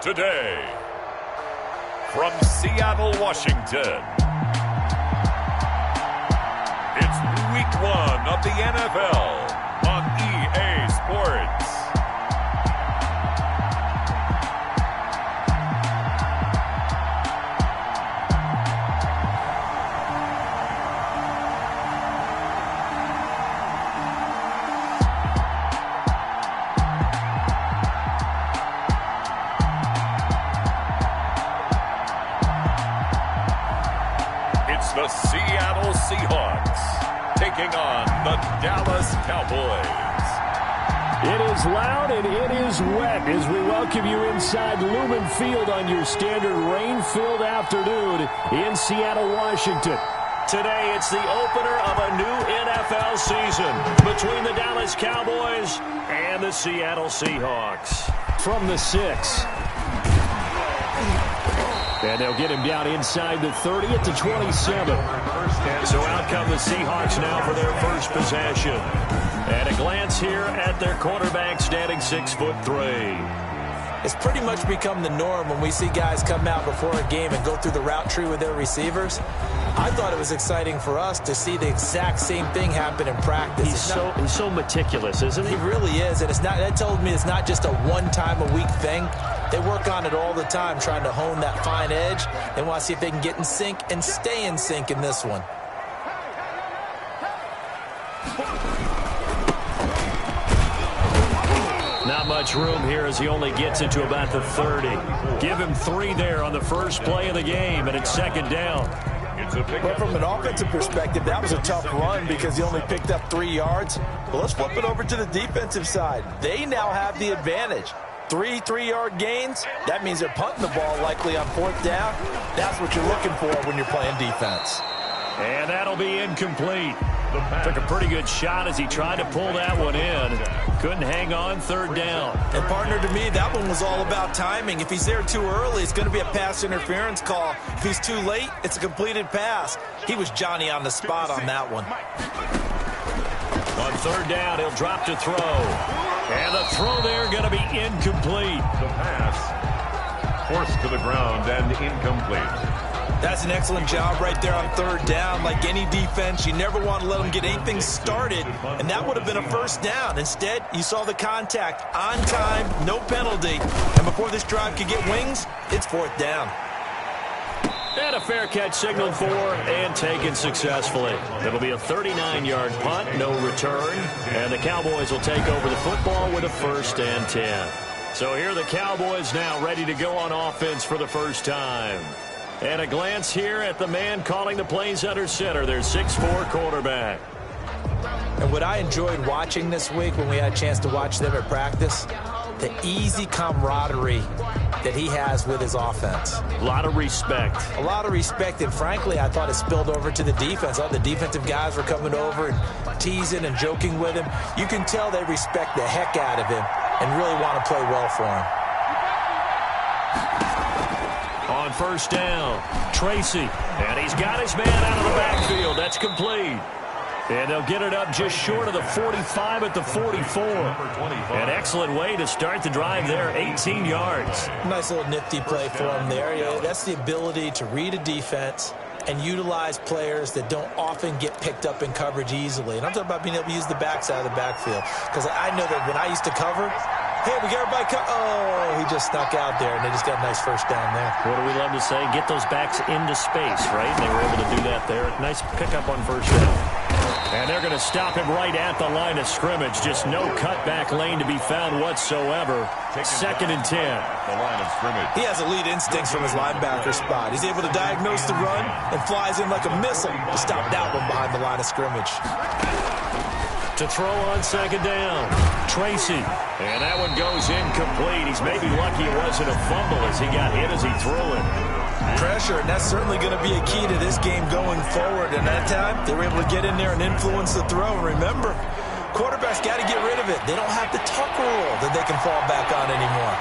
Today, from Seattle, Washington, it's Week 1 of the NFL on EA Sports. The Seattle Seahawks taking on the Dallas Cowboys. It is loud and it is wet as we welcome you inside Lumen Field on your standard rain-filled afternoon in Seattle, Washington. Today it's the opener of a new NFL season between the Dallas Cowboys and the Seattle Seahawks. From the 6. And they'll get him down inside the 30 at the 27. So out come the Seahawks now for their first possession. And a glance here at their quarterback standing 6'3". It's pretty much become the norm when we see guys come out before a game and go through the route tree with their receivers. I thought it was exciting for us to see the exact same thing happen in practice. He's so meticulous, isn't he? He really is, and that tells me it's not just a one-time-a-week thing. They work on it all the time, trying to hone that fine edge. They want to see if they can get in sync and stay in sync in this one. Not much room here as he only gets it to about the 30. Give him 3 there on the first play of the game, and it's second down. But from an offensive perspective, that was a tough run because he only picked up 3 yards. But let's flip it over to the defensive side. They now have the advantage. 3 3-yard gains, that means they're punting the ball likely on 4th down. That's what you're looking for when you're playing defense. And that'll be incomplete. Took a pretty good shot as he tried to pull that one in. Couldn't hang on 3rd down. And partner, to me, that one was all about timing. If he's there too early, it's going to be a pass interference call. If he's too late, it's a completed pass. He was Johnny on the spot on that one. On 3rd down, he'll drop to throw. And the throw there going to be incomplete. The pass forced to the ground and incomplete. That's an excellent job right there on 3rd down. Like any defense, you never want to let them get anything started, and that would have been a 1st down. Instead, you saw the contact on time, no penalty, and before this drive could get wings, it's 4th down. And a fair catch signaled for and taken successfully. It'll be a 39-yard punt, no return, and the Cowboys will take over the football with a 1st and 10. So here are the Cowboys now ready to go on offense for the first time. And a glance here at the man calling the plays under center, their 6'4" quarterback. And what I enjoyed watching this week when we had a chance to watch them at practice, the easy camaraderie that he has with his offense. A lot of respect. A lot of respect, and frankly, I thought it spilled over to the defense. All the defensive guys were coming over and teasing and joking with him. You can tell they respect the heck out of him and really want to play well for him. On 1st down, Tracy, and he's got his man out of the backfield. That's complete. And they'll get it up just short of the 45 at the 44. An excellent way to start the drive there, 18 yards. Nice little nifty play for him there. Yeah, that's the ability to read a defense and utilize players that don't often get picked up in coverage easily. And I'm talking about being able to use the backside of the backfield. Because I know that when I used to cover, hey, we got everybody oh, he just snuck out there, and they just got a nice 1st down there. What do we love to say? Get those backs into space, right? They were able to do that there. Nice pickup on 1st down. And they're going to stop him right at the line of scrimmage. Just no cutback lane to be found whatsoever. 2nd and 10. The line of scrimmage. He has elite instincts from his linebacker spot. He's able to diagnose the run and flies in like a missile to stop that one behind the line of scrimmage. To throw on 2nd down, Tracy. And that one goes incomplete. He's maybe lucky it wasn't a fumble as he got hit as he threw it. Pressure, and that's certainly going to be a key to this game going forward. And that time, they were able to get in there and influence the throw. And remember, quarterbacks got to get rid of it. They don't have the tuck rule that they can fall back on anymore.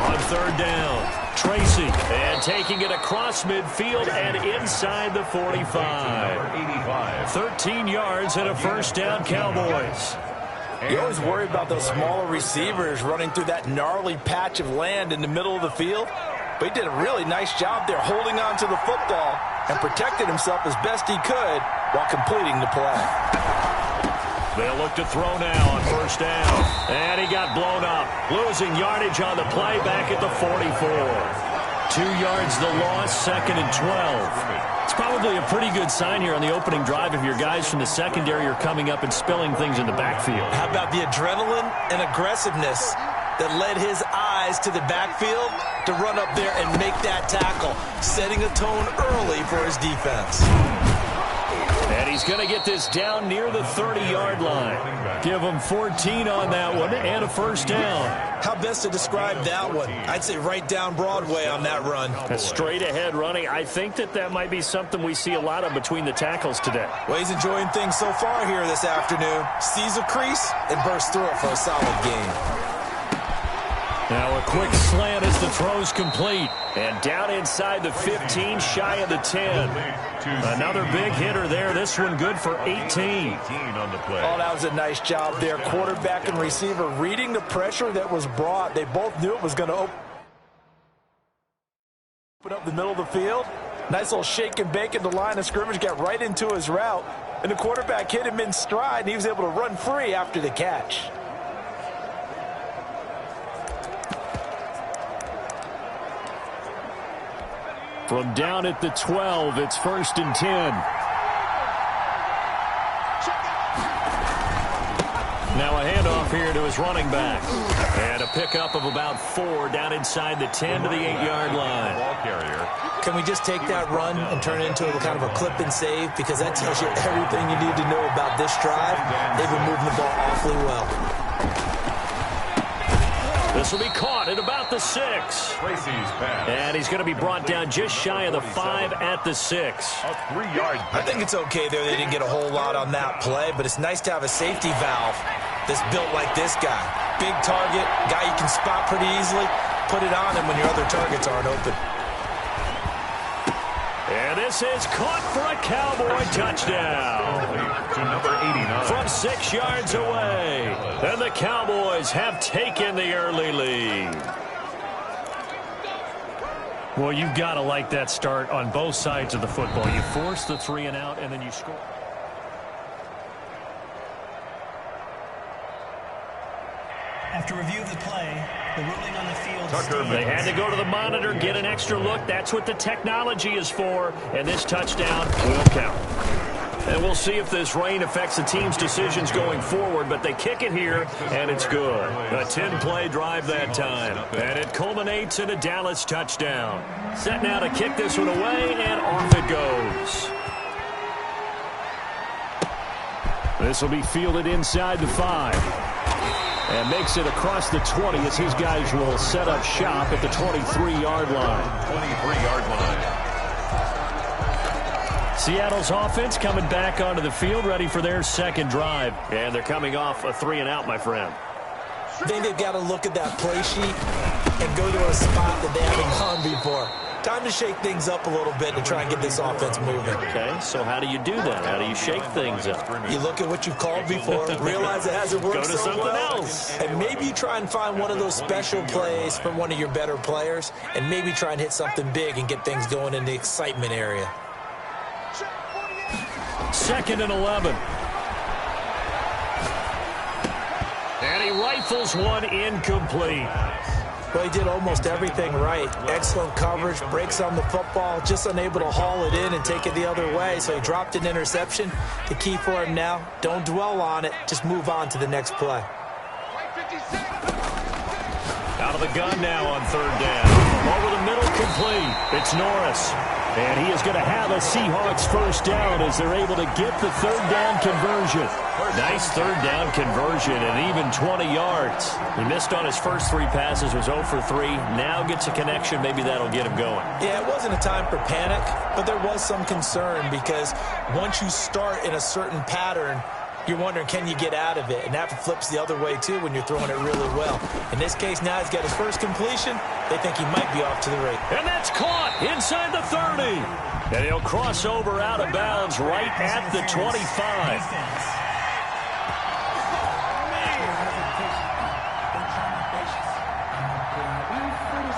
On 3rd down, Tracy, and taking it across midfield and inside the 45. 13 yards and a 1st down, Cowboys. You always worry about those smaller receivers running through that gnarly patch of land in the middle of the field. But he did a really nice job there holding on to the football and protected himself as best he could while completing the play. They'll look to throw now on first down. And he got blown up. Losing yardage on the play back at the 44. 2 yards the loss, 2nd and 12. It's probably a pretty good sign here on the opening drive if your guys from the secondary are coming up and spilling things in the backfield. How about the adrenaline and aggressiveness that led his eyes to the backfield to run up there and make that tackle, setting a tone early for his defense. And he's going to get this down near the 30-yard line. Give him 14 on that one and a first down. How best to describe that one? I'd say right down Broadway on that run. A straight-ahead running. I think that might be something we see a lot of between the tackles today. Well, he's enjoying things so far here this afternoon. Sees a crease and bursts through it for a solid gain. Now a quick slant as the throw's complete. And down inside the 15, shy of the 10. Another big hitter there. This one good for 18. On the play. Oh, that was a nice job there. Quarterback and receiver reading the pressure that was brought. They both knew it was going to open up the middle of the field. Nice little shake and bake at the line of scrimmage. Got right into his route. And the quarterback hit him in stride, and he was able to run free after the catch. From down at the 12, it's 1st and 10. Now a handoff here to his running back. And a pickup of about 4 down inside the 10 to the 8-yard line. Ball carrier. Can we just take that run and turn it into a kind of a clip and save? Because that tells you everything you need to know about this drive. They've been moving the ball awfully well. This will be caught at about the 6. And he's going to be brought down just shy of the 5 at the 6. A 3-yard. I think it's okay there. They didn't get a whole lot on that play, but it's nice to have a safety valve that's built like this guy. Big target, guy you can spot pretty easily. Put it on him when your other targets aren't open. And this is caught for a Cowboy touchdown. To number 89. From 6 yards away. And the Cowboys have taken the early lead. Well, you've got to like that start on both sides of the football. You force the 3 and out, and then you score. After review of the play, the ruling on the field. They had to go to the monitor, get an extra look. That's what the technology is for. And this touchdown will count. And we'll see if this rain affects the team's decisions going forward, but they kick it here, and it's good. A 10-play drive that time, and it culminates in a Dallas touchdown. Set now to kick this one away, and off it goes. This will be fielded inside the 5. And makes it across the 20 as his guys will set up shop at the 23-yard line. 23-yard line. Seattle's offense coming back onto the field, ready for their second drive. And they're coming off a 3 and out, my friend. I think they've got to look at that play sheet and go to a spot that they haven't gone before. Time to shake things up a little bit to try and get this offense moving. Okay, so how do you do that? How do you shake things up? You look at what you've called before, realize it hasn't worked Go to so something well, else. and maybe you try and find one of those special plays from one of your better players, and maybe try and hit something big and get things going in the excitement area. 2nd and 11. And he rifles one incomplete. Well, he did almost everything right. Excellent coverage, breaks on the football, just unable to haul it in and take it the other way. So he dropped an interception. The key for him now, don't dwell on it. Just move on to the next play. Out of the gun now on 3rd down. Over the middle, complete. It's Norris. And he is going to have a Seahawks first down as they're able to get the 3rd down conversion. Nice 3rd down conversion and even 20 yards. He missed on his first 3 passes, was 0 for 3. Now gets a connection. Maybe that'll get him going. Yeah, it wasn't a time for panic, but there was some concern because once you start in a certain pattern, you're wondering, can you get out of it? And that flips the other way, too, when you're throwing it really well. In this case, now he's got his first completion. They think he might be off to the race. And that's caught inside the 30. And he'll cross over out of bounds right at the 25.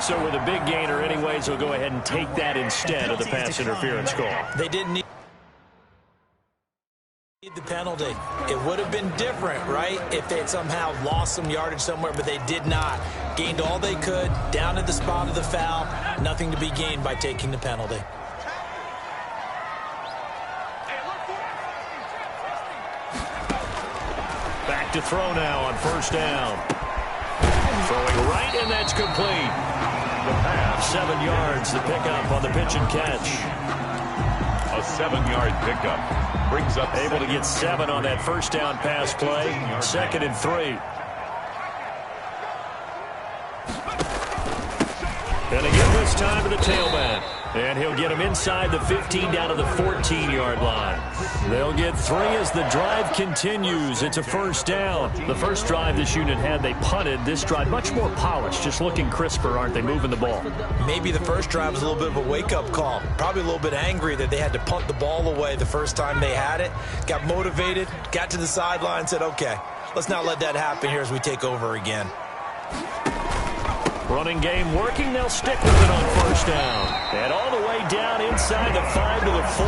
So with a big gainer anyways, they'll go ahead and take that instead of the pass interference call. They didn't need the penalty. It would have been different, right, if they had somehow lost some yardage somewhere, but they did not. Gained all they could, down at the spot of the foul. Nothing to be gained by taking the penalty. Back to throw now on first down. Throwing right, and that's complete. The pass, 7 yards, the pickup on the pitch and catch. A 7-yard pickup. Brings up able to get 7 on that first down pass play. 2nd and 3. And again this time to the tailback. And he'll get him inside the 15 down to the 14-yard line. They'll get 3 as the drive continues. It's a first down. The first drive this unit had, they punted. This drive much more polished, just looking crisper, aren't they, moving the ball? Maybe the first drive was a little bit of a wake-up call. Probably a little bit angry that they had to punt the ball away the first time they had it. Got motivated, got to the sideline, said, okay, let's not let that happen here as we take over again. Running game working. They'll stick with it on first down. And all the way down inside the 5 to the 4.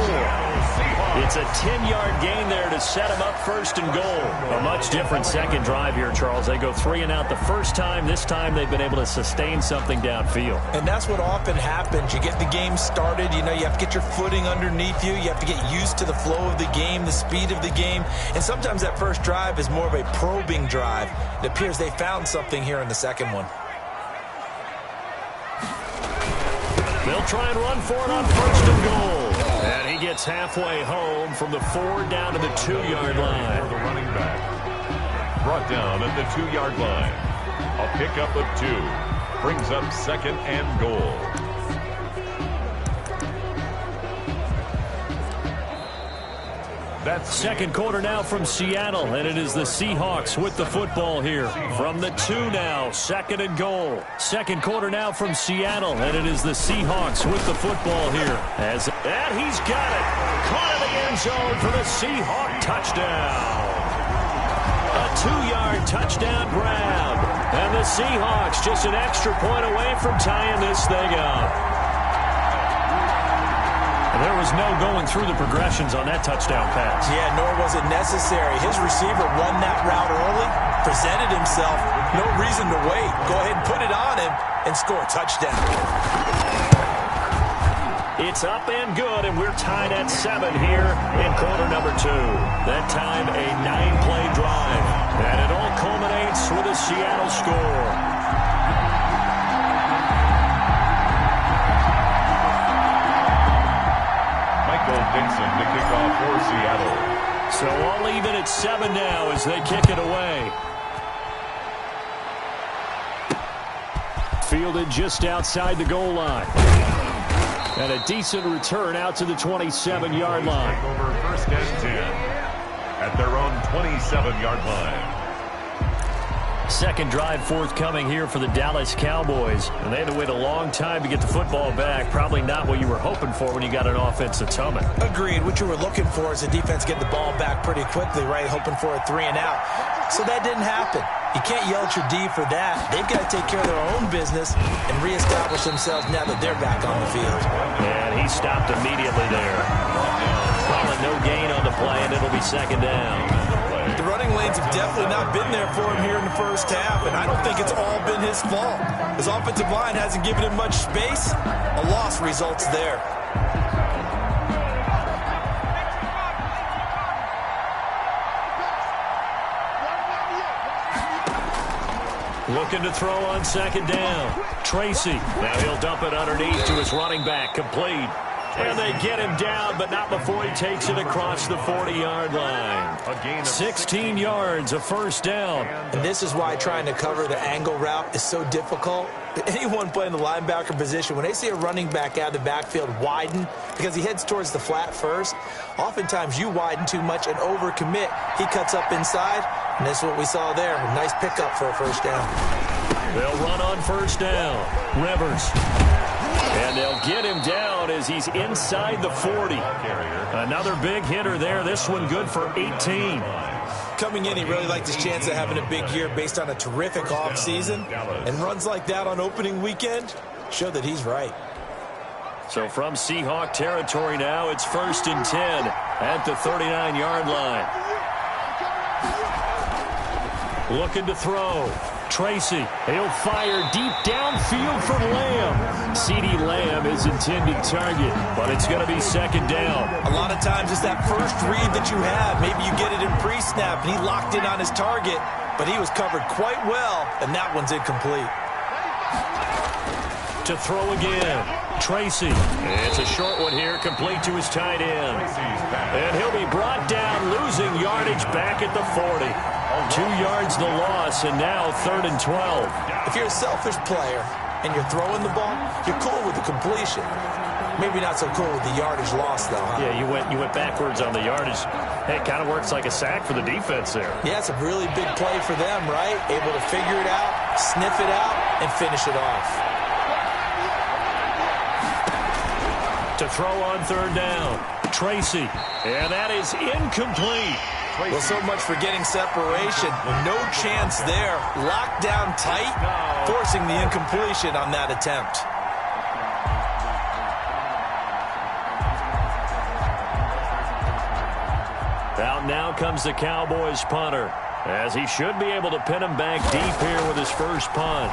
It's a 10-yard gain there to set them up 1st and goal. A much different second drive here, Charles. They go 3 and out the first time. This time they've been able to sustain something downfield. And that's what often happens. You get the game started. You know, you have to get your footing underneath you. You have to get used to the flow of the game, the speed of the game. And sometimes that first drive is more of a probing drive. It appears they found something here in the second one. They'll try and run for it on 1st and goal. And he gets halfway home from the 4 down to the 2-yard line. For the running back. Brought down at the 2-yard line. A pickup of 2. Brings up 2nd and goal. That's second quarter now from Seattle, and it is the Seahawks with the football here. From the 2 now, 2nd and goal. Second quarter now from Seattle, and it is the Seahawks with the football here. And he's got it. Caught in the end zone for the Seahawk touchdown. A 2-yard touchdown grab. And the Seahawks just an extra point away from tying this thing up. There was no going through the progressions on that touchdown pass. Yeah, nor was it necessary. His receiver won that route early, presented himself. No reason to wait. Go ahead and put it on him and score a touchdown. It's up and good, and we're tied at 7 here in quarter number 2. That time a 9-play drive. And it all culminates with a Seattle score. Dixon to kick off for Seattle. So all even at 7 now as they kick it away. Fielded just outside the goal line. And a decent return out to the 27-yard line. Over 1st and 10 at their own 27-yard line. Second drive forthcoming here for the Dallas Cowboys. And they had to wait a long time to get the football back. Probably not what you were hoping for when you got an offense that's humming. Agreed. What you were looking for is the defense get the ball back pretty quickly, right? Hoping for a 3 and out. So that didn't happen. You can't yell at your D for that. They've got to take care of their own business and reestablish themselves now that they're back on the field. And he stopped immediately there. Calling no gain on the play, and it'll be 2nd down. The running lanes have definitely not been there for him here in the first half, and I don't think it's all been his fault. His offensive line hasn't given him much space. A loss results there. Looking to throw on 2nd down. Tracy. Now he'll dump it underneath to his running back. Complete. And they get him down, but not before he takes it across the 40-yard line. 16 yards, a first down. And this is why trying to cover the angle route is so difficult. Anyone playing the linebacker position, when they see a running back out of the backfield widen, because he heads towards the flat first, oftentimes you widen too much and overcommit. He cuts up inside, and this is what we saw there. A nice pickup for a first down. They'll run on first down. Rivers. And they'll get him down as he's inside the 40. Another big hitter there. This one good for 18. Coming in, he really liked his chance of having a big year based on a terrific offseason. And runs like that on opening weekend show that he's right. So from Seahawk territory now, it's 1st and 10 at the 39-yard line. Looking to throw. Tracy, he'll fire deep downfield for Lamb. CeeDee Lamb is intended target, but it's going to be 2nd down. A lot of times it's that first read that you have. Maybe you get it in pre-snap, and he locked in on his target, but he was covered quite well, and that one's incomplete. To throw again. Tracy. It's a short one here, complete to his tight end. And he'll be brought down, losing yardage back at the 40. 2 yards the loss, and now 3rd and 12. If you're a selfish player and you're throwing the ball, you're cool with the completion. Maybe not so cool with the yardage loss, though, huh? Yeah, you went backwards on the yardage. Hey, it kind of works like a sack for the defense there. Yeah, it's a really big play for them, right? Able to figure it out, sniff it out, and finish it off. To throw on 3rd down. Tracy. And that is incomplete. Well, so much for getting separation. No chance there. Locked down tight, forcing the incompletion on that attempt. Out now comes the Cowboys punter, as he should be able to pin him back deep here with his first punt.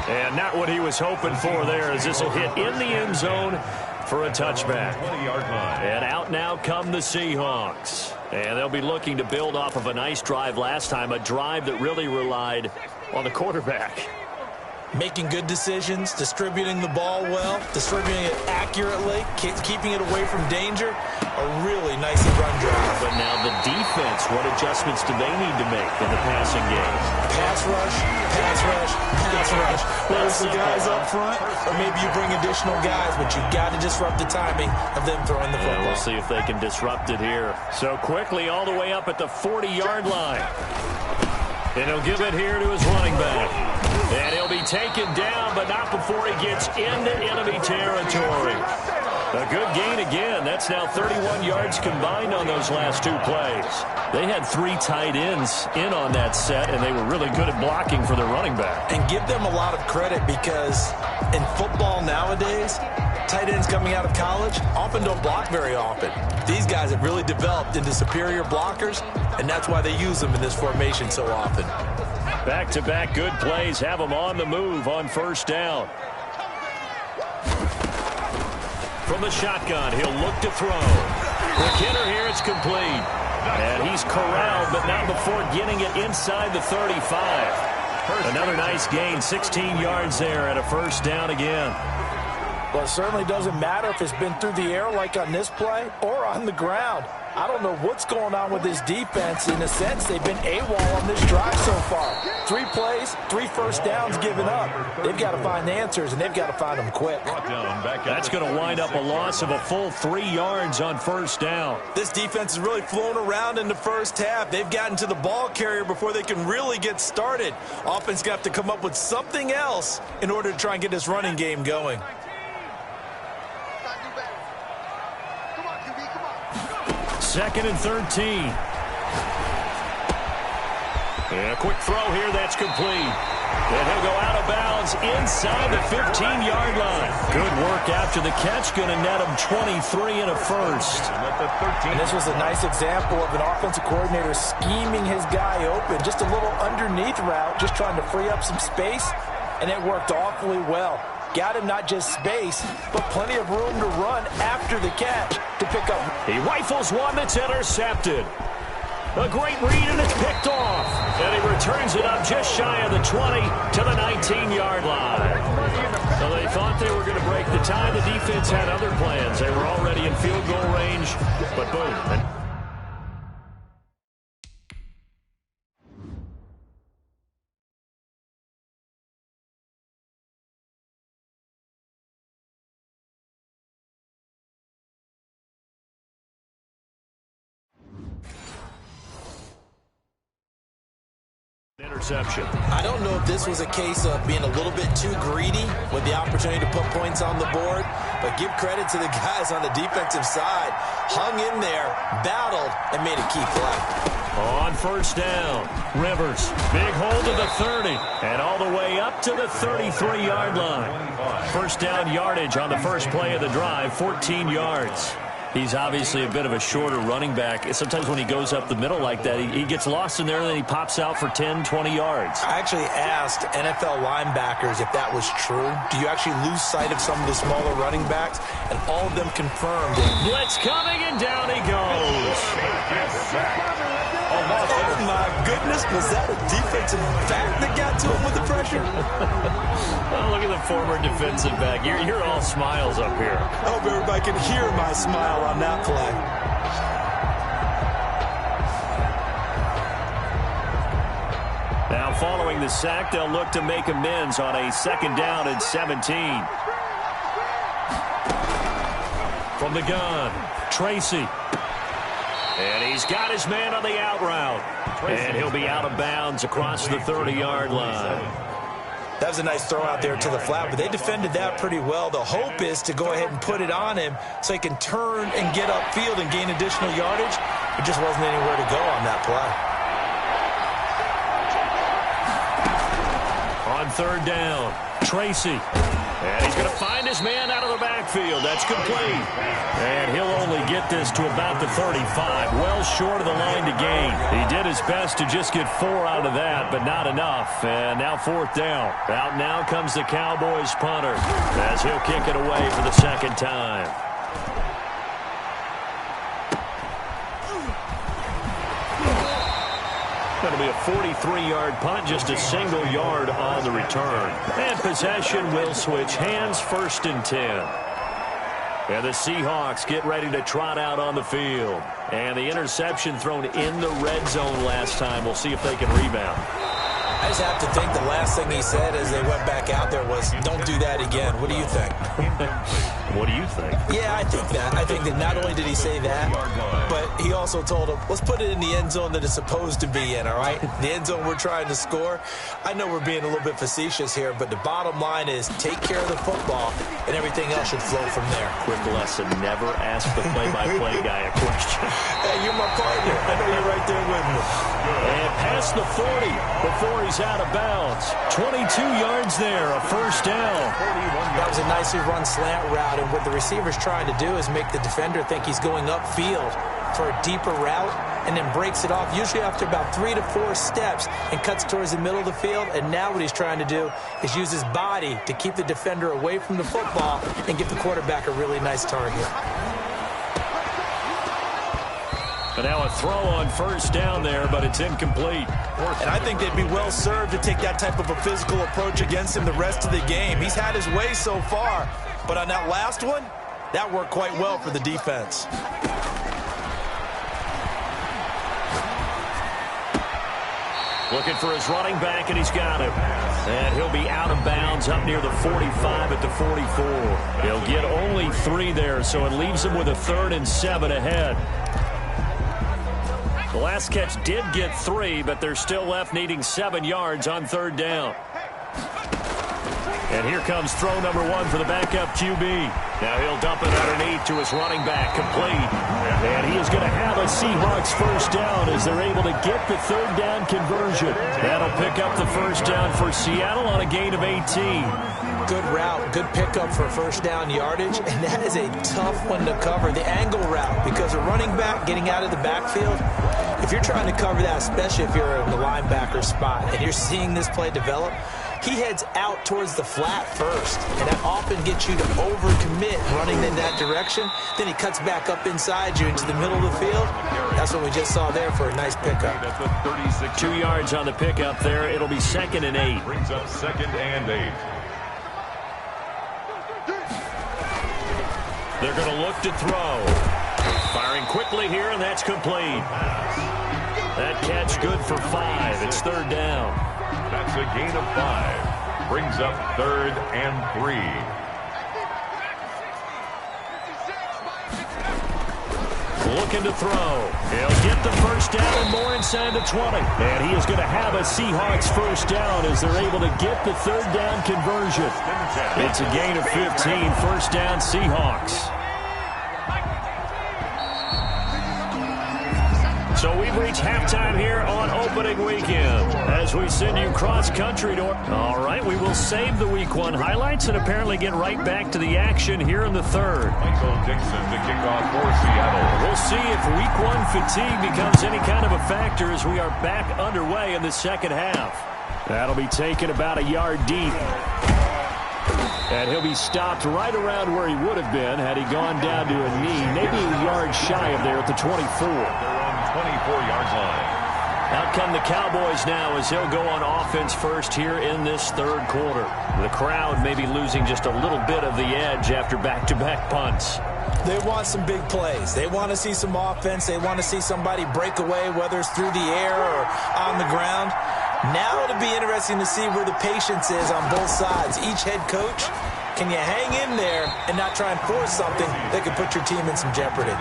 And not what he was hoping for there, as this will hit in the end zone for a touchback. And out now come the Seahawks. And they'll be looking to build off of a nice drive last time, a drive that really relied on the quarterback. Making good decisions, distributing the ball well, distributing it accurately, keeping it away from danger. A really nicely run drive. But now the defense, what adjustments do they need to make in the passing game? Pass rush, pass rush, pass rush. Whether it's the guys up front, or maybe you bring additional guys, but you've got to disrupt the timing of them throwing the football. We'll see if they can disrupt it here. So quickly all the way up at the 40-yard line. And he'll give it here to his running back. And he'll be taken down, but not before he gets into enemy territory. A good gain again. That's now 31 yards combined on those last 2 plays. They had 3 tight ends in on that set, and they were really good at blocking for their running back. And give them a lot of credit, because in football nowadays, tight ends coming out of college often don't block very often. These guys have really developed into superior blockers, and that's why they use them in this formation so often. Back-to-back good plays have them on the move on 1st down. From the shotgun, he'll look to throw. McKinnon here, it's complete. And he's corralled, but not before getting it inside the 35. Another nice gain, 16 yards there at a 1st down again. Well, it certainly doesn't matter if it's been through the air like on this play or on the ground. I don't know what's going on with this defense. In a sense, they've been AWOL on this drive so far. 3 plays, 3 first downs given up. They've got to find the answers, and they've got to find them quick. That's going to wind up a loss of a full 3 yards on 1st down. This defense has really flown around in the first half. They've gotten to the ball carrier before they can really get started. Offense got to come up with something else in order to try and get this running game going. 2nd and 13. And a quick throw here, that's complete. And he'll go out of bounds inside the 15-yard line. Good work after the catch, going to net him 23 and a first. And this was a nice example of an offensive coordinator scheming his guy open. Just a little underneath route, just trying to free up some space, and it worked awfully well. Got him not just space, but plenty of room to run after the catch to pick up. He rifles one that's intercepted. A great read, and it's picked off. And he returns it up just shy of the 20 to the 19-yard line. So they thought they were going to break the tie. The defense had other plans. They were already in field goal range, but boom. interception. I don't know if this was a case of being a little bit too greedy with the opportunity to put points on the board, but give credit to the guys on the defensive side. Hung in there, battled, and made a key play. On first down, Rivers, big hold to the 30, and all the way up to the 33-yard line. First down yardage on the first play of the drive, 14 yards. He's obviously a bit of a shorter running back. Sometimes when he goes up the middle like that, he gets lost in there, and then he pops out for 10, 20 yards. I actually asked NFL linebackers if that was true. Do you actually lose sight of some of the smaller running backs? And all of them confirmed it. Blitz coming, and down he goes. Oh, my goodness. Was that a defensive back that got to him with the pressure? Oh, look at the former defensive back. You're all smiles up here. I hope everybody can hear my smile on that play. Now, following the sack, they'll look to make amends on a second down and 17. From the gun, Tracy. And he's got his man on the out route. And he'll be out of bounds across the 30-yard line. That was a nice throw out there to the flat, but they defended that pretty well. The hope is to go ahead and put it on him so he can turn and get upfield and gain additional yardage. There just wasn't anywhere to go on that play. On third down, Tracy. And he's going to find his man out of the backfield. That's complete. And he'll only get this to about the 35, well short of the line to gain. He did his best to just get 4 out of that, but not enough. And now fourth down. Out now comes the Cowboys punter as he'll kick it away for the second time. Going to be a 43-yard punt, just a single yard on the return. And possession will switch hands, 1st and 10. And the Seahawks get ready to trot out on the field. And the interception thrown in the red zone last time. We'll see if they can rebound. I just have to think the last thing he said as they went back out there was, don't do that again. What do you think? What do you think? Yeah, I think that. I think that not only did he say that, but he also told him, let's put it in the end zone that it's supposed to be in, all right? The end zone we're trying to score. I know we're being a little bit facetious here, but the bottom line is take care of the football, and everything else should flow from there. Quick lesson, never ask the play-by-play guy a question. Hey, you're my partner. I know you're right there with me. And past the 40 before he's out of bounds. 22 yards there, a first down. That was a nicely run slant route, and what the receiver's trying to do is make the defender think he's going upfield for a deeper route and then breaks it off, usually after about 3 to 4 steps, and cuts towards the middle of the field. And now what he's trying to do is use his body to keep the defender away from the football and give the quarterback a really nice target. And now a throw on first down there, but it's incomplete. And I think they'd be well served to take that type of a physical approach against him the rest of the game. He's had his way so far, but on that last one, that worked quite well for the defense. Looking for his running back, and he's got him. And he'll be out of bounds up near the 45 at the 44. He'll get only 3 there, so it leaves him with a 3rd and 7 ahead. The last catch did get 3, but they're still left needing 7 yards on 3rd down. And here comes throw number 1 for the backup QB. Now he'll dump it underneath to his running back, complete. And he is going to have a Seahawks first down as they're able to get the 3rd down conversion. That'll pick up the first down for Seattle on a gain of 18. Good route, good pickup for first down yardage, and that is a tough one to cover, the angle route, because a running back getting out of the backfield, if you're trying to cover that, especially if you're in the linebacker spot and you're seeing this play develop, he heads out towards the flat first, and that often gets you to overcommit running in that direction. Then he cuts back up inside you into the middle of the field. That's what we just saw there for a nice pickup. 2 yards on the pickup there. It'll be 2nd and 8. Brings up 2nd and 8. They're going to look to throw. Firing quickly here, and that's complete. That catch good for 5. It's 3rd down. That's a gain of 5. Brings up 3rd and 3. looking to throw. He'll get the first down and more inside the 20. And he is going to have a Seahawks first down as they're able to get the third down conversion. It's a gain of 15, first down Seahawks. So we've reached halftime here on opening weekend as we send you cross-country to... All right, we will save the Week 1 highlights and apparently get right back to the action here in the third. Michael Dixon to kick off for Seattle. We'll see if Week 1 fatigue becomes any kind of a factor as we are back underway in the second half. That'll be taken about a yard deep. And he'll be stopped right around where he would have been had he gone down to a knee, maybe a yard shy of there at the 24. 24-yard line. Out come the Cowboys now as they'll go on offense first here in this third quarter. The crowd may be losing just a little bit of the edge after back-to-back punts. They want some big plays. They want to see some offense. They want to see somebody break away, whether it's through the air or on the ground. Now it'll be interesting to see where the patience is on both sides. Each head coach, can you hang in there and not try and force something that could put your team in some jeopardy?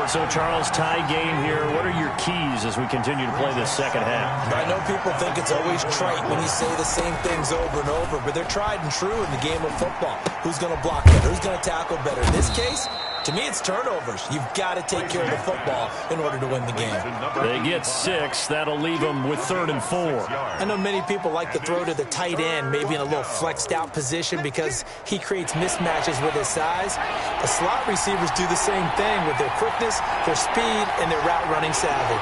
So, Charles, tie game here. What are your keys as we continue to play this second half? I know people think it's always trite when you say the same things over and over, but they're tried and true in the game of football. Who's going to block better? Who's going to tackle better? In this case, to me, it's turnovers. You've got to take care of the football in order to win the game. They get 6. That'll leave them with 3rd and 4. I know many people like to throw to the tight end, maybe in a little flexed out position because he creates mismatches with his size. The slot receivers do the same thing with their quickness, their speed, and their route running savvy.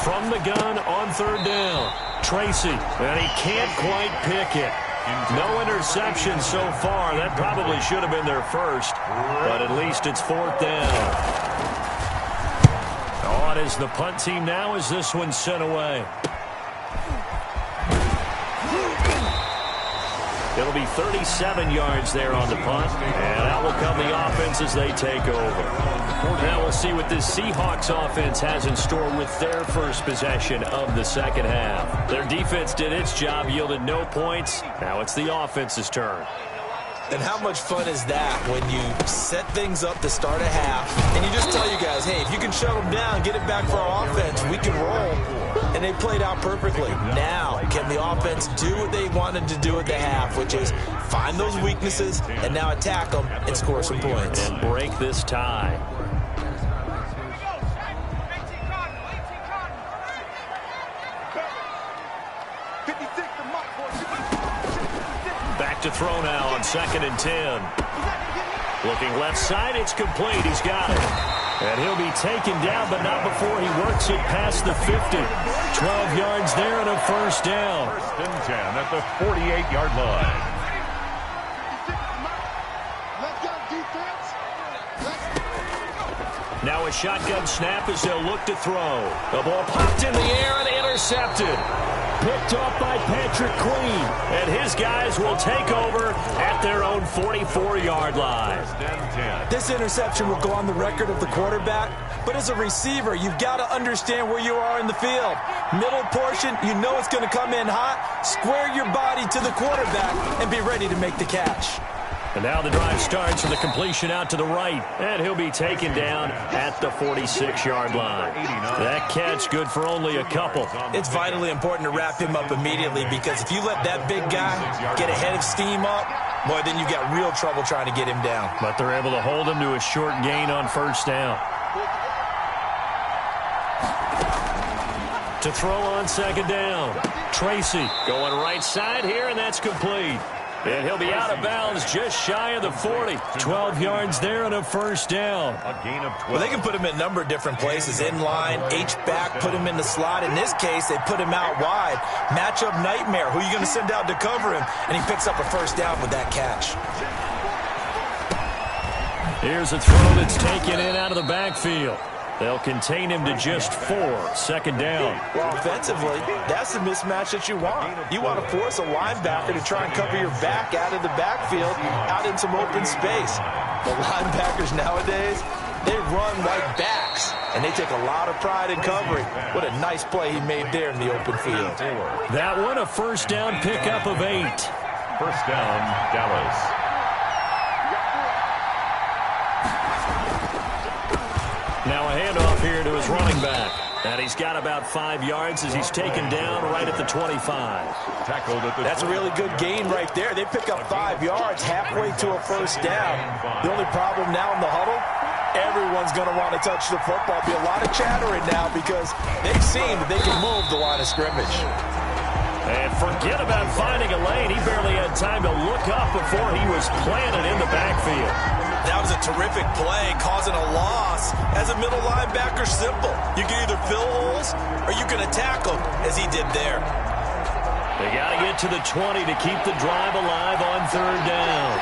From the gun on 3rd down, Tracy, and he can't quite pick it. No interception so far. That probably should have been their first, but at least it's 4th down. On is the punt team now as this one's sent away. It'll be 37 yards there on the punt, and out will come the offense as they take over. Now we'll see what this Seahawks offense has in store with their first possession of the second half. Their defense did its job, yielded no points. Now it's the offense's turn. And how much fun is that when you set things up to start a half and you just tell you guys, hey, if you can shut them down, get it back for our offense, we can roll. And they played out perfectly. Now, can the offense do what they wanted to do at the half, which is find those weaknesses and now attack them and score some points. And break this tie. Back to throw now on 2nd and 10. Looking left side, it's complete. He's got it. And he'll be taken down, but not before he works it past the 50. 12 yards there and a first down. 1st and 10 at the 48-yard line. Now a shotgun snap as they'll look to throw. The ball popped in the air and intercepted. Picked off by Patrick Queen. And his guys will take over at their own 44-yard line. This interception will go on the record of the quarterback. But as a receiver, you've got to understand where you are in the field. Middle portion, you know it's going to come in hot. Square your body to the quarterback and be ready to make the catch. And now the drive starts with a completion out to the right. And he'll be taken down at the 46-yard line. That catch good for only a couple. It's vitally important to wrap him up immediately because if you let that big guy get a head of steam up, boy, then you got real trouble trying to get him down. But they're able to hold him to a short gain on 1st down. To throw on 2nd down. Tracy going right side here, and that's complete. And he'll be out of bounds just shy of the 40. 12 yards there and a first down. A gain of 12. Well, they can put him in a number of different places. In line, H-back, put him in the slot. In this case, they put him out wide. Matchup nightmare. Who are you going to send out to cover him? And he picks up a first down with that catch. Here's a throw that's taken in out of the backfield. They'll contain him to just 4. 2nd down. Well, offensively, that's the mismatch that you want. You want to force a linebacker to try and cover your back out of the backfield, out in some open space. The linebackers nowadays, they run like backs, and they take a lot of pride in covering. What a nice play he made there in the open field. That one, a first down pickup of 8. 1st down, Dallas. Now a handoff here to his running back. And he's got about 5 yards as he's taken down right at the 25. Tackled at the That's a really good gain right there. They pick up 5 yards halfway to a first down. The only problem now in the huddle, everyone's going to want to touch the football. Be a lot of chattering now because they've seen that they can move the line of scrimmage. And forget about finding a lane. He barely had time to look up before he was planted in the backfield. That was a terrific play, causing a loss. As a middle linebacker, simple. You can either fill holes or you can attack them, as he did there. They got to get to the 20 to keep the drive alive on third down.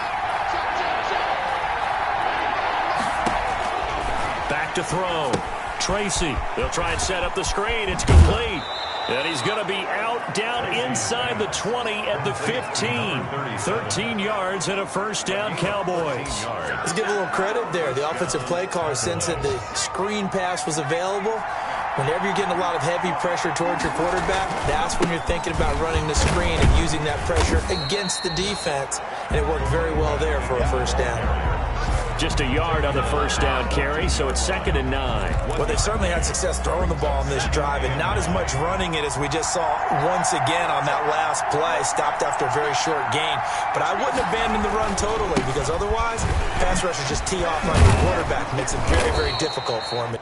Back to throw. Tracy. They'll try and set up the screen. It's complete. And he's going to be out down inside the 20 at the 15. 13 yards and a first down, Cowboys. Let's give a little credit there. The offensive play caller sensed that the screen pass was available. Whenever you're getting a lot of heavy pressure towards your quarterback, that's when you're thinking about running the screen and using that pressure against the defense. And it worked very well there for a first down. Just a yard on the first down carry, so it's 2nd and 9. Well, they've certainly had success throwing the ball in this drive, and not as much running it as we just saw once again on that last play. Stopped after a very short gain. But I wouldn't abandon the run totally, because otherwise, pass rushers just tee off on your quarterback. Makes it very, very difficult for him.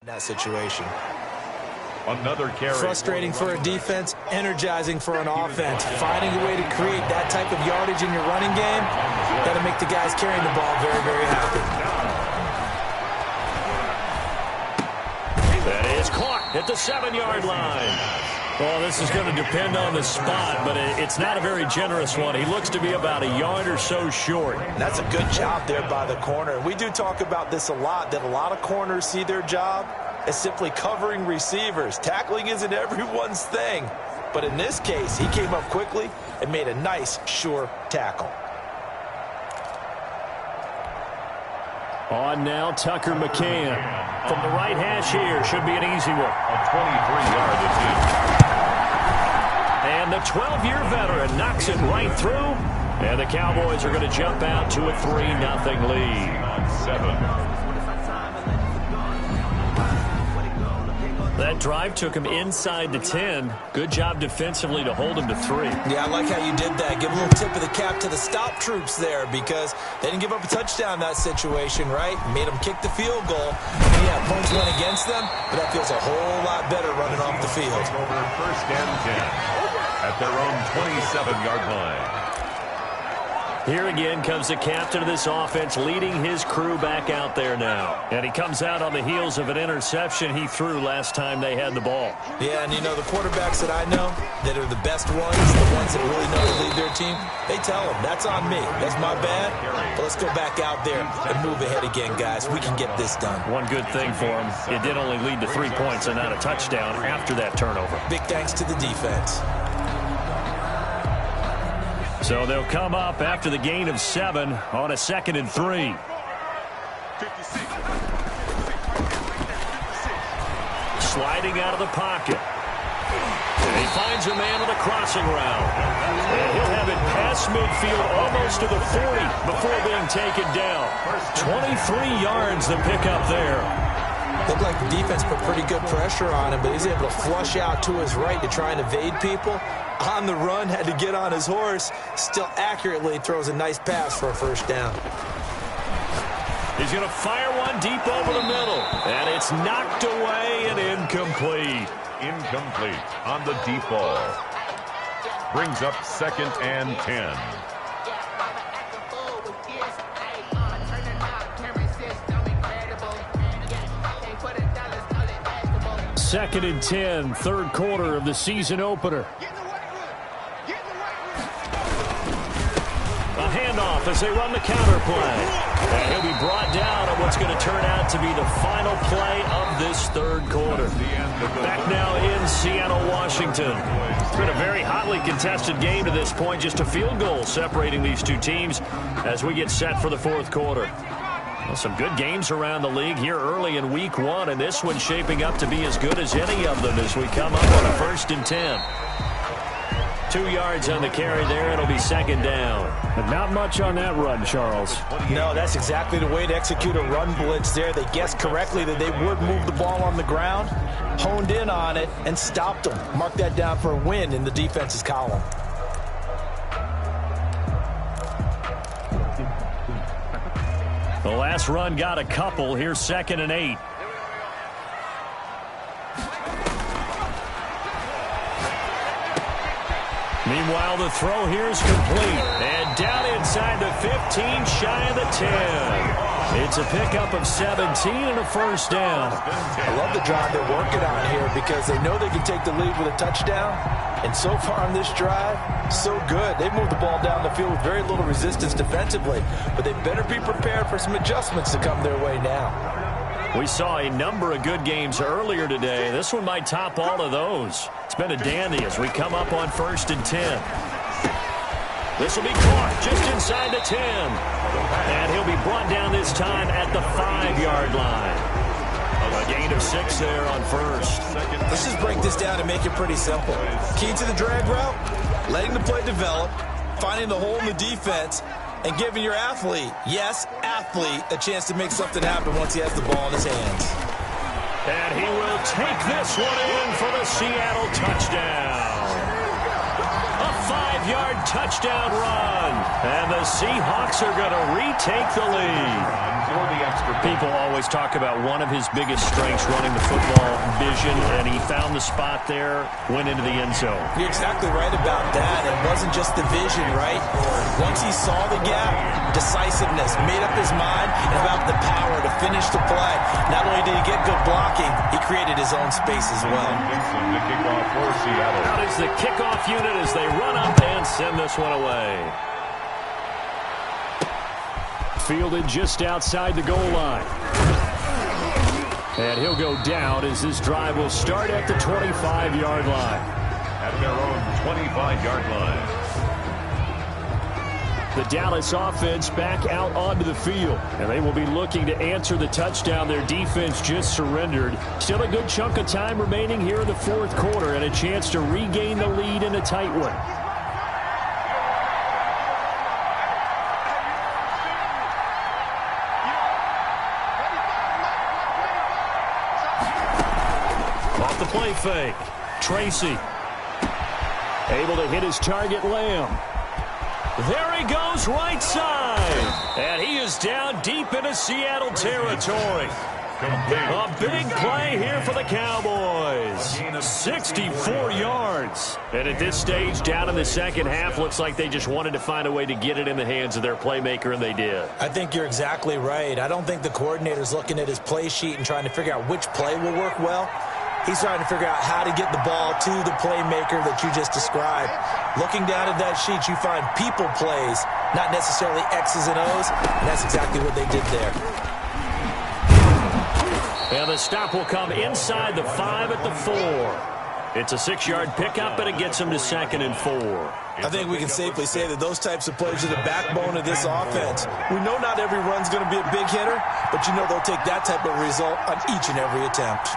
That situation. Another carry. Frustrating for a defense, energizing for an offense. Finding a way to create that type of yardage in your running game, got to make the guys carrying the ball very, very happy. That is caught at the 7-yard line. Well, this is going to depend on the spot, but it's not a very generous one. He looks to be about a yard or so short. That's a good job there by the corner. We do talk about this a lot, that a lot of corners see their job as simply covering receivers. Tackling isn't everyone's thing. But in this case, he came up quickly and made a nice, sure tackle. On now, Tucker McCann. From the right hash here, should be an easy one. A 23-yard attempt. And the 12-year veteran knocks it right through. And the Cowboys are going to jump out to a 3-0 lead. On 7. That drive took him inside the 10. Good job defensively to hold him to 3. Yeah, I like how you did that. Give a little tip of the cap to the stop troops there because they didn't give up a touchdown in that situation, right? Made them kick the field goal. And yeah, points went against them, but that feels a whole lot better running off the field. Over 1st and 10 at their own 27-yard line. Here again comes the captain of this offense leading his crew back out there now. And he comes out on the heels of an interception he threw last time they had the ball. Yeah, and you know, the quarterbacks that I know that are the best ones, the ones that really know to lead their team, they tell them, that's on me. That's my bad. But let's go back out there and move ahead again, guys. We can get this done. One good thing for him, it did only lead to 3 points and not a touchdown after that turnover. Big thanks to the defense. So they'll come up after the gain of 7 on a 2nd and 3. Sliding out of the pocket. And he finds a man on the crossing route. And he'll have it past midfield almost to the 40 before being taken down. 23 yards the pickup there. Looked like the defense put pretty good pressure on him, but he's able to flush out to his right to try and evade people. On the run, had to get on his horse. Still accurately throws a nice pass for a first down. He's going to fire one deep over the middle. And it's knocked away and incomplete. Incomplete on the deep ball. Brings up 2nd and 10. Second and 10, third quarter of the season opener. A handoff as they run the counter play. And he'll be brought down on what's going to turn out to be the final play of this third quarter. Back now in Seattle, Washington. It's been a very hotly contested game to this point. Just a field goal separating these two teams as we get set for the fourth quarter. Well, some good games around the league here early in week 1, and this one's shaping up to be as good as any of them as we come up on a 1st and 10. 2 yards on the carry there. It'll be 2nd down. But not much on that run, Charles. No, that's exactly the way to execute a run blitz there. They guessed correctly that they would move the ball on the ground, honed in on it, and stopped them. Mark that down for a win in the defense's column. The last run got a couple. Here's 2nd and 8. Meanwhile, the throw here is complete. And down inside the 15, shy of the 10. It's a pickup of 17 and a 1st down. I love the drive they're working on here because they know they can take the lead with a touchdown. And so far on this drive, so good. They've moved the ball down the field with very little resistance defensively. But they better be prepared for some adjustments to come their way now. We saw a number of good games earlier today. This one might top all of those. It's been a dandy as we come up on 1st and 10. This will be caught just inside the 10. And he'll be brought down this time at the 5-yard line. A gain of 6 there on 1st. Let's just break this down and make it pretty simple. Key to the drag route, letting the play develop, finding the hole in the defense, and giving your athlete, yes, athlete, a chance to make something happen once he has the ball in his hands. And he will take this one in for the Seattle touchdown. A 5-yard touchdown run. And the Seahawks are going to retake the lead. People always talk about one of his biggest strengths running the football, vision, and he found the spot there, went into the end zone. You're exactly right about that. It wasn't just the vision, right? Once he saw the gap, decisiveness, made up his mind, and about the power to finish the play. Not only did he get good blocking, he created his own space as well. Out is the kickoff unit as they run up and send this one away. Fielded just outside the goal line. And he'll go down as this drive will start at the 25-yard line. At their own 25-yard line. The Dallas offense back out onto the field. And they will be looking to answer the touchdown their defense just surrendered. Still a good chunk of time remaining here in the fourth quarter and a chance to regain the lead in a tight one. Play fake. Tracy. Able to hit his target, Lamb. There he goes right side. And he is down deep into Seattle territory. A big play here for the Cowboys. 64 yards. And at this stage, down in the second half, looks like they just wanted to find a way to get it in the hands of their playmaker, and they did. I think you're exactly right. I don't think the coordinator's looking at his play sheet and trying to figure out which play will work well. He's trying to figure out how to get the ball to the playmaker that you just described. Looking down at that sheet, you find people plays, not necessarily X's and O's, and that's exactly what they did there. And the stop will come inside the 5 at the 4. It's a 6-yard pickup, and it gets them to 2nd and 4. I think we can safely say that those types of plays are the backbone of this offense. We know not every run's going to be a big hitter, but you know they'll take that type of result on each and every attempt.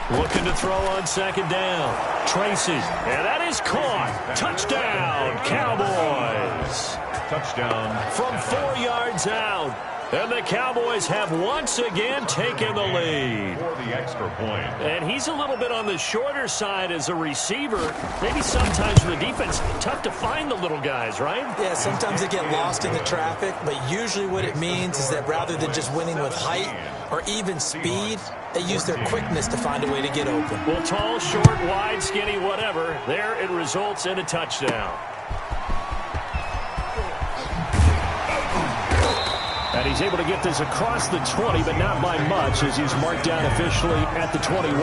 Looking to throw on 2nd down. Tracy. And that is caught. Touchdown, Cowboys. Touchdown. From 4 yards out. And the Cowboys have once again taken the lead. For the extra point. And he's a little bit on the shorter side as a receiver. Maybe sometimes for the defense, tough to find the little guys, right? Yeah, sometimes they get lost in the traffic, but usually what it means is that rather than just winning with height or even speed, they use their quickness to find a way to get open. Well, tall, short, wide, skinny, whatever. There it results in a touchdown. And he's able to get this across the 20, but not by much, as he's marked down officially at the 21.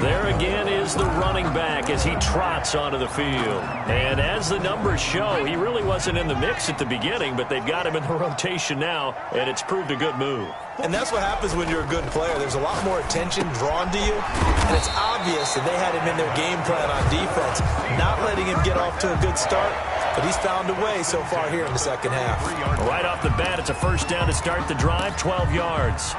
There again is the running back as he trots onto the field. And as the numbers show, he really wasn't in the mix at the beginning, but they've got him in the rotation now, and it's proved a good move. And that's what happens when you're a good player. There's a lot more attention drawn to you, and it's obvious that they had him in their game plan on defense, not letting him get off to a good start, but he's found a way so far here in the second half. Right off the bat, it's a first down to start the drive, 12 yards.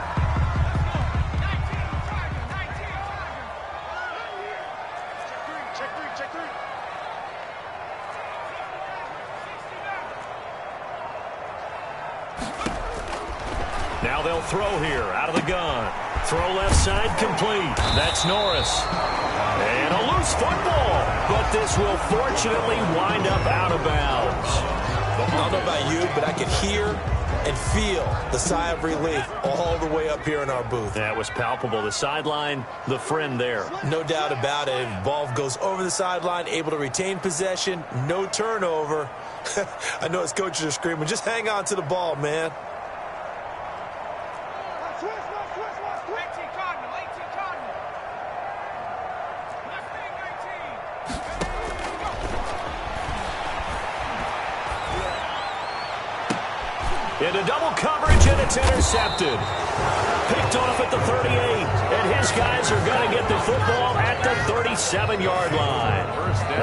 Now they'll throw here out of the gun. Throw left side complete. That's Norris. And a loose football. But this will fortunately wind up out of bounds. I don't know about you, but I can hear and feel the sigh of relief all the way up here in our booth. That was palpable. The sideline, the friend there. No doubt about it. Ball goes over the sideline, able to retain possession, no turnover. I know his coaches are screaming, just hang on to the ball, man. Into double coverage, and it's intercepted. Picked off at the 38, and his guys are going to get the football at the 37-yard line.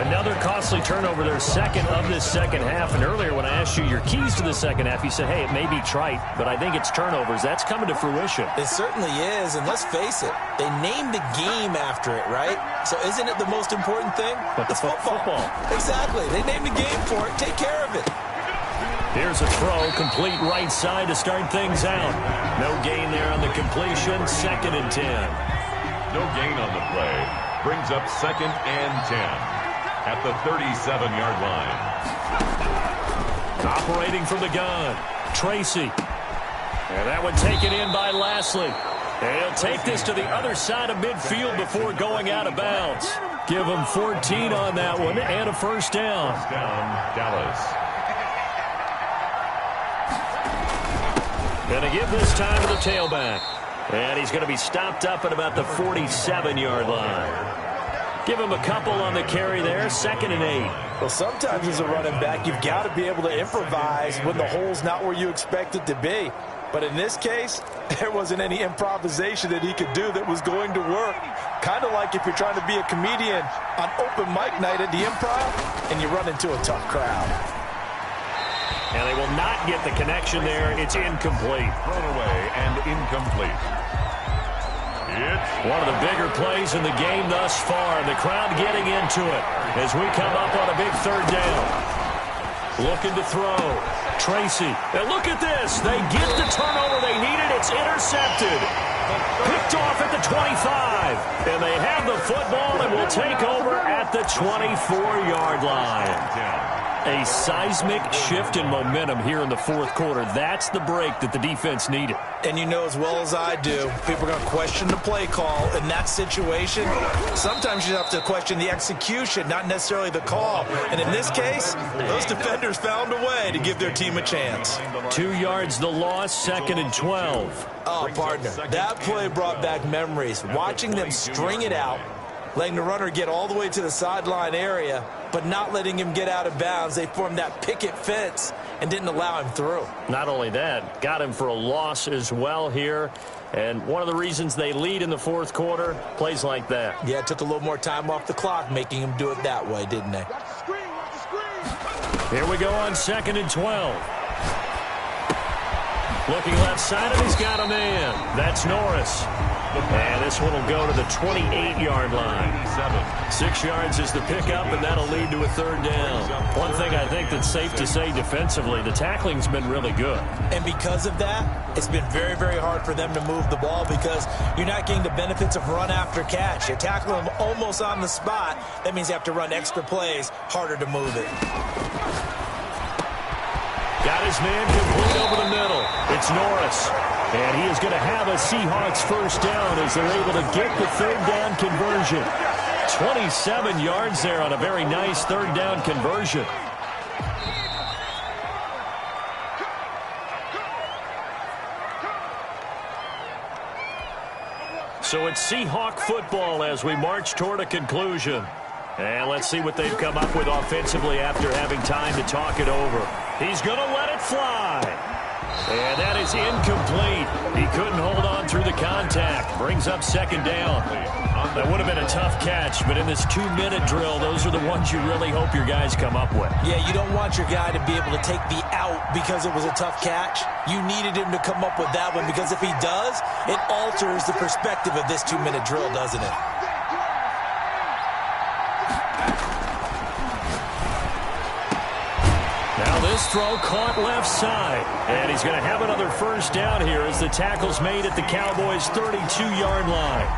Another costly turnover, their second of this second half. And earlier when I asked you your keys to the second half, you said, hey, it may be trite, but I think it's turnovers. That's coming to fruition. It certainly is, and let's face it, they named the game after it, right? So isn't it the most important thing? But it's football. Exactly. They named the game for it. Take care of it. Here's a throw, complete right side to start things out. No gain there on the completion, 2nd and 10. No gain on the play. Brings up 2nd and 10 at the 37-yard line. Operating from the gun, Tracy. And that one taken in by Lastly. And he'll take this to the other side of midfield before going out of bounds. Give him 14 on that one and a first down. First down, Dallas. Going to give this time to the tailback. And he's going to be stopped up at about the 47-yard line. Give him a couple on the carry there, 2nd and 8. Well, sometimes as a running back, you've got to be able to improvise when the hole's not where you expect it to be. But in this case, there wasn't any improvisation that he could do that was going to work. Kind of like if you're trying to be a comedian on open mic night at the Improv and you run into a tough crowd. And they will not get the connection there. It's incomplete. Thrown away and incomplete. It's one of the bigger plays in the game thus far. The crowd getting into it as we come up on a big 3rd down. Looking to throw. Tracy. And look at this. They get the turnover they needed. It's intercepted. Picked off at the 25. And they have the football and will take over at the 24-yard line. A seismic shift in momentum here in the 4th quarter. That's the break that the defense needed. And you know as well as I do, people are going to question the play call in that situation. Sometimes you have to question the execution, not necessarily the call. And in this case, those defenders found a way to give their team a chance. 2 yards the loss, 2nd and 12. Oh, partner, that play brought back memories. Watching them string it out, letting the runner get all the way to the sideline area, but not letting him get out of bounds. They formed that picket fence and didn't allow him through. Not only that, got him for a loss as well here. And one of the reasons they lead in the 4th quarter, plays like that. Yeah, it took a little more time off the clock, making him do it that way, didn't they? Here we go on 2nd and 12. Looking left side, and he's got a man. That's Norris. And this one will go to the 28-yard line. 6 yards is the pickup, and that'll lead to a third down. One thing I think that's safe to say defensively, the tackling's been really good. And because of that, it's been very, very hard for them to move the ball because you're not getting the benefits of run after catch. You tackle them almost on the spot. That means you have to run extra plays, harder to move it. Got his man complete over the middle. It's Norris. And he is going to have a Seahawks first down as they're able to get the third down conversion. 27 yards there on a very nice third down conversion. So it's Seahawk football as we march toward a conclusion. And let's see what they've come up with offensively after having time to talk it over. He's going to let it fly. And that is incomplete. He couldn't hold on through the contact. Brings up second down. That would have been a tough catch, but in this 2-minute drill, those are the ones you really hope your guys come up with. Yeah, you don't want your guy to be able to take the out because it was a tough catch. You needed him to come up with that one because if he does, it alters the perspective of this 2-minute drill, doesn't it? Now this throw caught left side. And he's going to have another first down here as the tackle's made at the Cowboys' 32-yard line.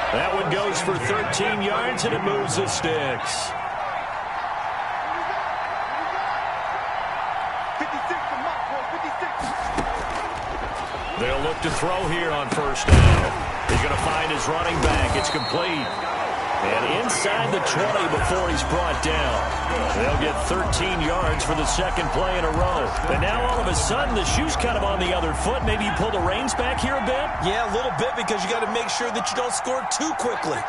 That one goes for 13 yards, and it moves the sticks. They'll look to throw here on first down. He's going to find his running back. It's complete. And inside the 20 before he's brought down. They'll get 13 yards for the second play in a row. And now all of a sudden the shoe's kind of on the other foot. Maybe you pull the reins back here a bit? Yeah, a little bit because you got to make sure that you don't score too quickly.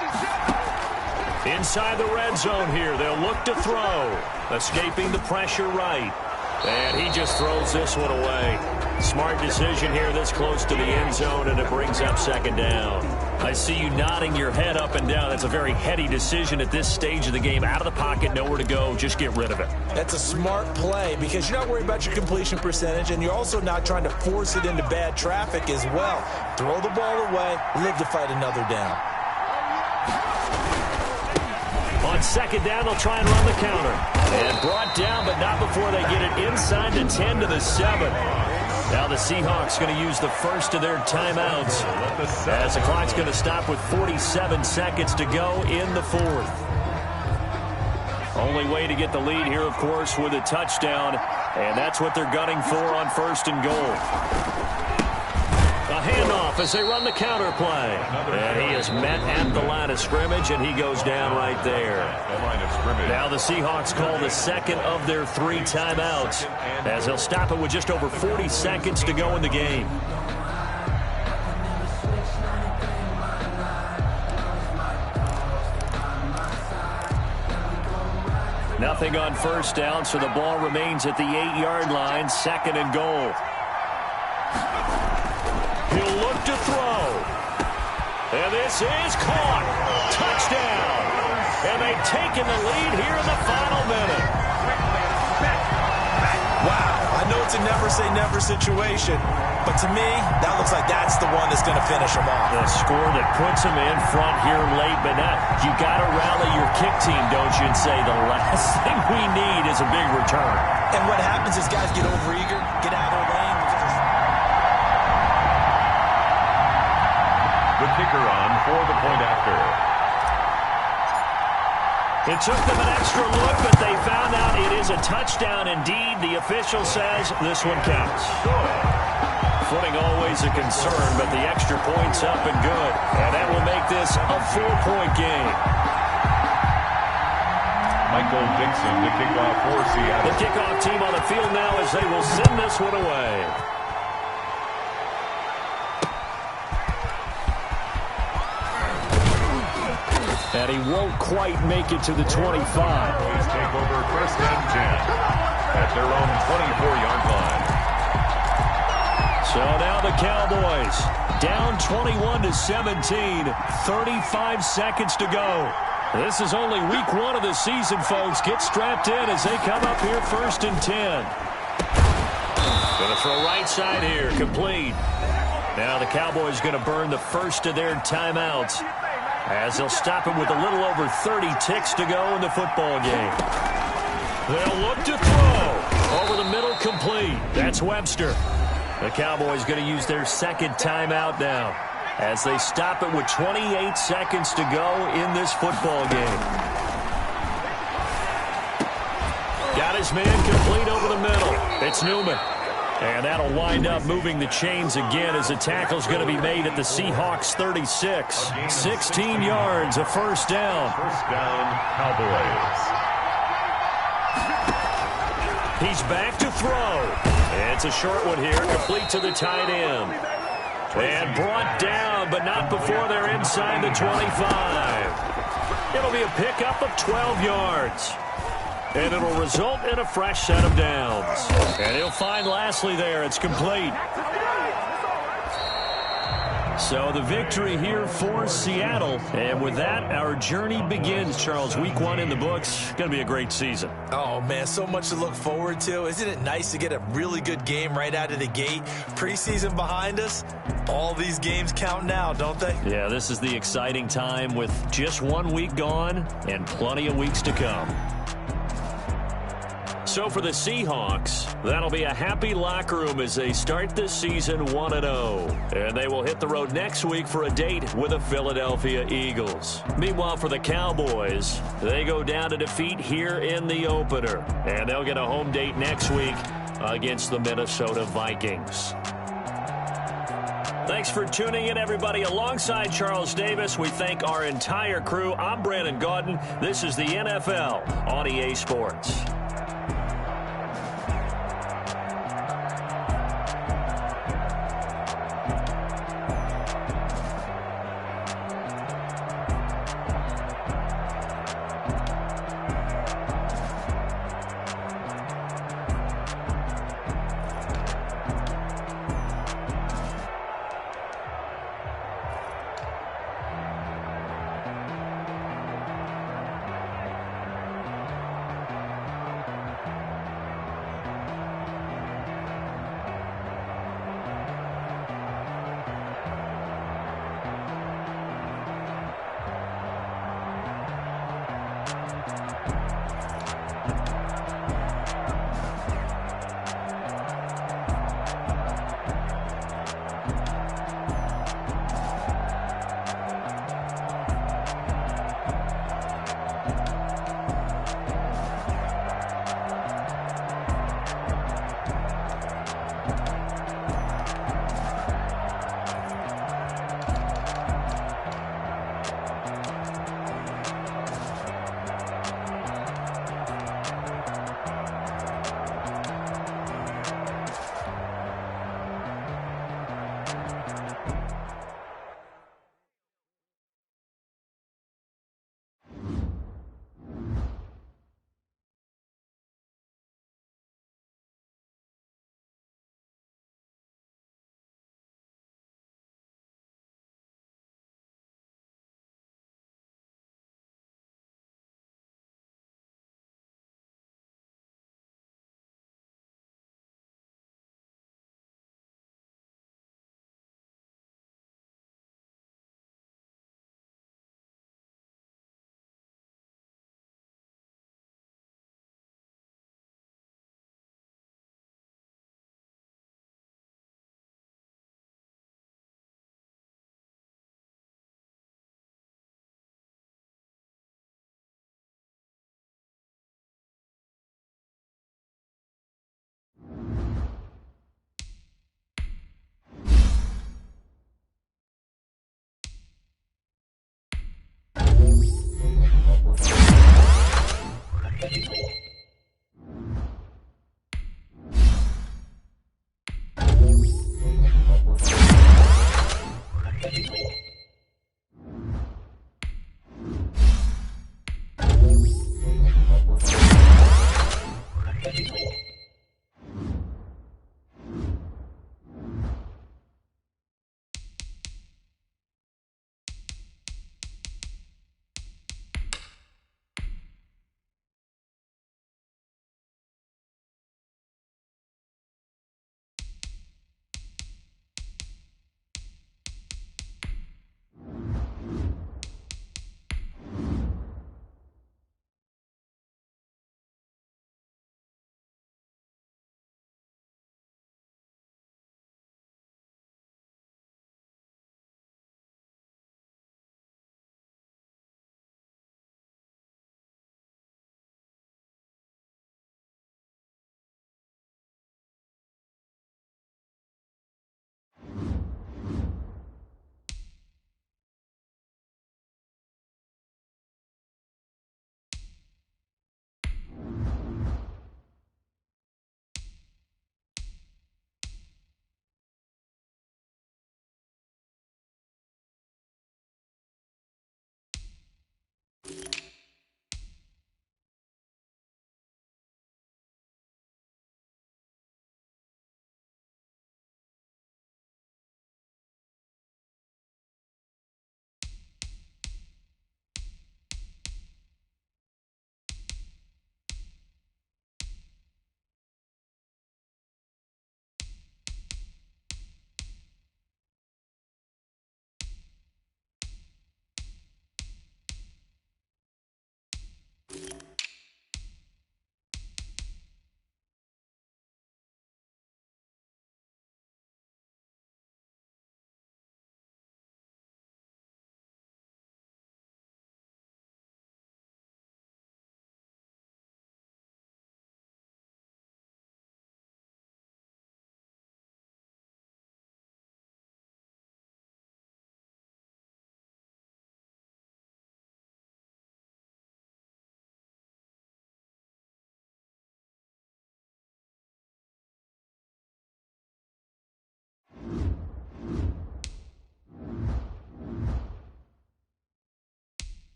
Inside the red zone here. They'll look to throw. Escaping the pressure right. And he just throws this one away. Smart decision here this close to the end zone, and it brings up second down. I see you nodding your head up and down. That's a very heady decision at this stage of the game. Out of the pocket, nowhere to go. Just get rid of it. That's a smart play because you're not worried about your completion percentage, and you're also not trying to force it into bad traffic as well. Throw the ball away, live to fight another down. On second down, they'll try and run the counter. And brought down, but not before they get it inside the 10 to the 7. Now the Seahawks going to use the first of their timeouts as the clock's going to stop with 47 seconds to go in the fourth. Only way to get the lead here, of course, with a touchdown, and that's what they're gunning for on first and goal. A handoff as they run the counter play. And he is met at the line of scrimmage, and he goes down right there. Now the Seahawks call the second of their 3 timeouts as they'll stop it with just over 40 seconds to go in the game. Nothing on first down, so the ball remains at the 8-yard line, second and goal. He'll look to throw. And this is caught. Touchdown. And they've taken the lead here in the final minute. Wow, I know it's a never-say-never situation, but to me, that looks like that's the one that's going to finish them off. The score that puts them in front here late, but now you got to rally your kick team, don't you, and say the last thing we need is a big return. And what happens is guys get overeager, get out of their lane. The kicker on for the point after. It took them an extra look, but they found out it is a touchdown indeed. The official says this one counts. Footing always a concern, but the extra point's up and good. And that will make this a 4-point game. Michael Dixon to kick off for Seattle. The kickoff team on the field now as they will send this one away. And he won't quite make it to the 25. Please take over first and 10 at their own 24-yard line. So now the Cowboys down 21-17, 35 seconds to go. This is only week 1 of the season, folks. Get strapped in as they come up here first and 10. Going to throw right side here, complete. Now the Cowboys going to burn the first of their timeouts as they'll stop it with a little over 30 ticks to go in the football game. They'll look to throw. Over the middle, complete. That's Webster. The Cowboys going to use their second timeout now as they stop it with 28 seconds to go in this football game. Got his man complete over the middle. It's Newman. And that'll wind up moving the chains again as the tackle's going to be made at the Seahawks 36. 16 yards, a first down. First down, Cowboys. He's back to throw. It's a short one here, complete to the tight end. And brought down, but not before they're inside the 25. It'll be a pickup of 12 yards. And it'll result in a fresh set of downs. And he'll find Lastly there. It's complete. So the victory here for Seattle. And with that, our journey begins, Charles. Week 1 in the books. Going to be a great season. Oh, man, so much to look forward to. Isn't it nice to get a really good game right out of the gate? Preseason behind us. All these games count now, don't they? Yeah, this is the exciting time with just 1 week gone and plenty of weeks to come. So for the Seahawks, that'll be a happy locker room as they start this season 1-0. And they will hit the road next week for a date with the Philadelphia Eagles. Meanwhile, for the Cowboys, they go down to defeat here in the opener. And they'll get a home date next week against the Minnesota Vikings. Thanks for tuning in, everybody. Alongside Charles Davis, we thank our entire crew. I'm Brandon Gaudin. This is the NFL on EA Sports.